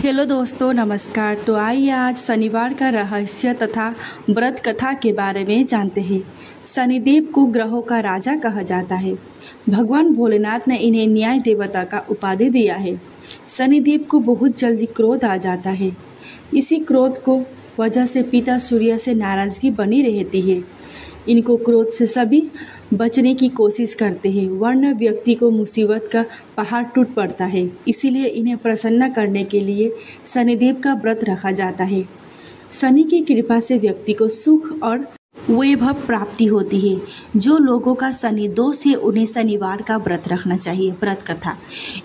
Hello दोस्तों, नमस्कार। तो आइए आज शनिवार का रहस्य तथा व्रत कथा के बारे में जानते हैं। शनिदेव को ग्रहों का राजा कहा जाता है। भगवान भोलेनाथ ने इन्हें न्याय देवता का उपाधि दिया है। शनिदेव को बहुत जल्दी क्रोध आ जाता है। इसी क्रोध को वजह से पिता सूर्य से नाराजगी बनी रहती है। इनको क्रोध से सभी बचने की कोशिश करते हैं, वरना व्यक्ति को मुसीबत का पहाड़ टूट पड़ता है। इसीलिए इन्हें प्रसन्न करने के लिए शनिदेव का व्रत रखा जाता है। शनि की कृपा से व्यक्ति को सुख और वैभव प्राप्ति होती है। जो लोगों का शनि दोष है उन्हें शनिवार का व्रत रखना चाहिए। व्रत कथा।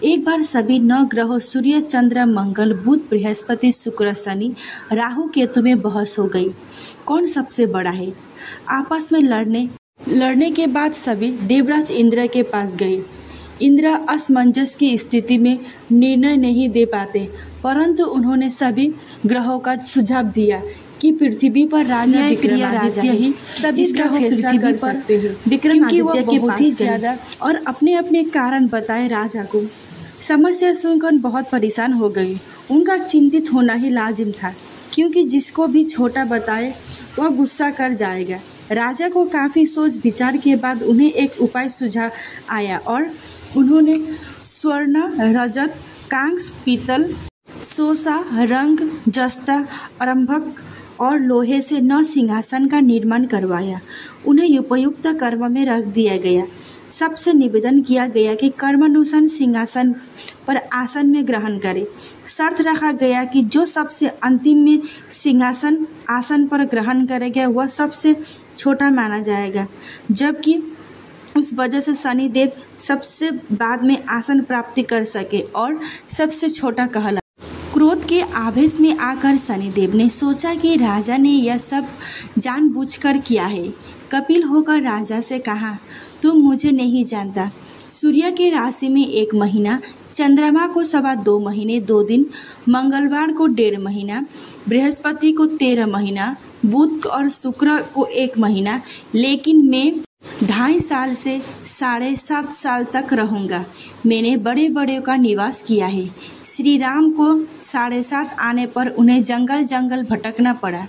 एक बार सभी 9 ग्रहों सूर्य, चंद्र, मंगल, बुध, बृहस्पति, शुक्र, शनि, राहु, केतु में बहस हो गई, कौन सबसे बड़ा है। आपस में लड़ने के बाद सभी देवराज इंद्र के पास गए। इंद्र असमंजस की स्थिति में निर्णय नहीं दे पाते, परंतु उन्होंने सभी ग्रहों का सुझाव दिया कि पृथ्वी पर राजा विक्रमादित्य ही सभी इसका फैसला कर सकते हैं। विक्रमादित्य के बहुत ही ज्यादा और अपने अपने कारण बताए राजा को। समस्या सुनकर बहुत परेशान हो गए। उनका चिंतित होना ही लाजिम था, क्योंकि जिसको भी छोटा बताए वह गुस्सा कर जाएगा। राजा को काफ़ी सोच विचार के बाद उन्हें एक उपाय सुझाव आया और उन्होंने स्वर्ण, रजत, कांस्य, पीतल, सोसा, रंग, जस्ता, अरंभक और लोहे से 9 सिंहासन का निर्माण करवाया। उन्हें उपयुक्त कर्म में रख दिया गया। सबसे निवेदन किया गया कि कर्मानुसार सिंहासन पर आसन में ग्रहण करें। शर्त रखा गया कि जो सबसे अंतिम में सिंहासन आसन पर ग्रहण करेगा वह सबसे छोटा माना जाएगा, जबकि उस वजह से शनिदेव सबसे बाद में आसन प्राप्ति कर सके और सबसे छोटा कहला। क्रोध के आवेश में आकर शनिदेव ने सोचा कि राजा ने यह सब जानबूझकर किया है। कपिल होकर राजा से कहा, तुम मुझे नहीं जानता। सूर्य के राशि में 1 महीना, चंद्रमा को 2.25 महीने 2 दिन, मंगलवार को 1.5 महीना, बृहस्पति को 13 महीना, बुध और शुक्र को 1 महीना, लेकिन मैं 2.5 साल से 7.5 साल तक रहूँगा। मैंने बड़े बड़ों का निवास किया है। श्री राम को 7.5 आने पर उन्हें जंगल जंगल भटकना पड़ा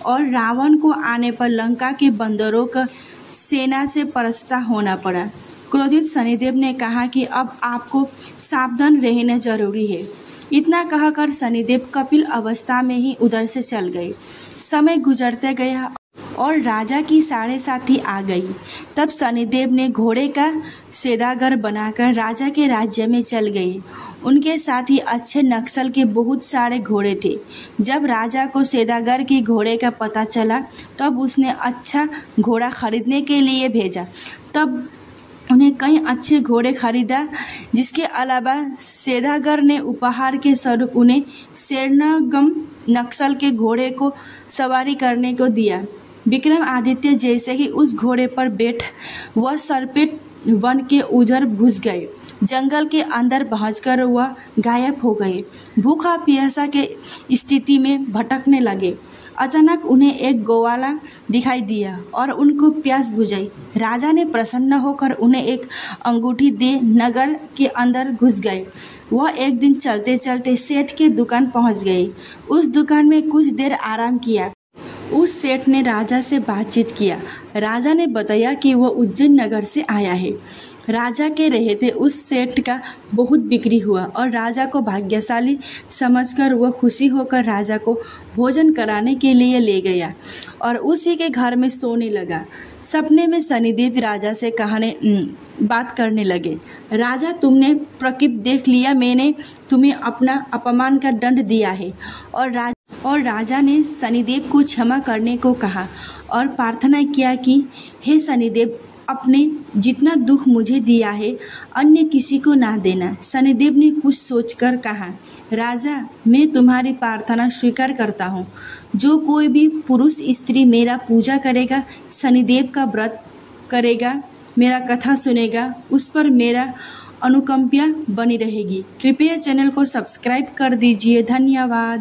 और रावण को आने पर लंका के बंदरों का सेना से परास्त होना पड़ा। क्रोधित शनिदेव ने कहा कि अब आपको सावधान रहना जरूरी है। इतना कहकर शनिदेव कपिल अवस्था में ही उधर से चल गए। समय गुजरते गया और राजा की 7.5 आ गई। तब शनिदेव ने घोड़े का सौदागर बनाकर राजा के राज्य में चल गए। उनके साथ ही अच्छे नक्सल के बहुत सारे घोड़े थे। जब राजा को सौदागर के घोड़े का पता चला तब उसने अच्छा घोड़ा खरीदने के लिए भेजा। तब उन्हें कई अच्छे घोड़े खरीदा। जिसके अलावा सौदागर ने उपहार के स्वरूप उन्हें शेरनागम नक्सल के घोड़े को सवारी करने को दिया। विक्रमादित्य जैसे ही उस घोड़े पर बैठ वह सरपेट वन के उधर घुस गए। जंगल के अंदर पहुंचकर वह गायब हो गए। भूखा प्यासा के स्थिति में भटकने लगे। अचानक उन्हें एक गौवाला दिखाई दिया और उनको प्यास बुझाई। राजा ने प्रसन्न होकर उन्हें एक अंगूठी दे नगर के अंदर घुस गए। वह एक दिन चलते चलते सेठ के दुकान पहुंच गए। उस दुकान में कुछ देर आराम किया। उस सेठ ने राजा से बातचीत किया। राजा ने बताया कि वह उज्जैन नगर से आया है। राजा के रहते उस सेठ का बहुत बिक्री हुआ और राजा को भाग्यशाली समझकर वह खुशी होकर राजा को भोजन कराने के लिए ले गया और उसी के घर में सोने लगा। सपने में शनिदेव राजा से बात करने लगे। राजा, तुमने प्रकोप देख लिया। मैंने तुम्हें अपना अपमान का दंड दिया है। और राजा ने शनिदेव को क्षमा करने को कहा और प्रार्थना किया कि हे शनिदेव, अपने जितना दुख मुझे दिया है अन्य किसी को ना देना। शनिदेव ने कुछ सोचकर कहा, राजा, मैं तुम्हारी प्रार्थना स्वीकार करता हूँ। जो कोई भी पुरुष स्त्री मेरा पूजा करेगा, शनिदेव का व्रत करेगा, मेरा कथा सुनेगा, उस पर मेरा अनुकंपा बनी रहेगी। कृपया चैनल को सब्सक्राइब कर दीजिए। धन्यवाद।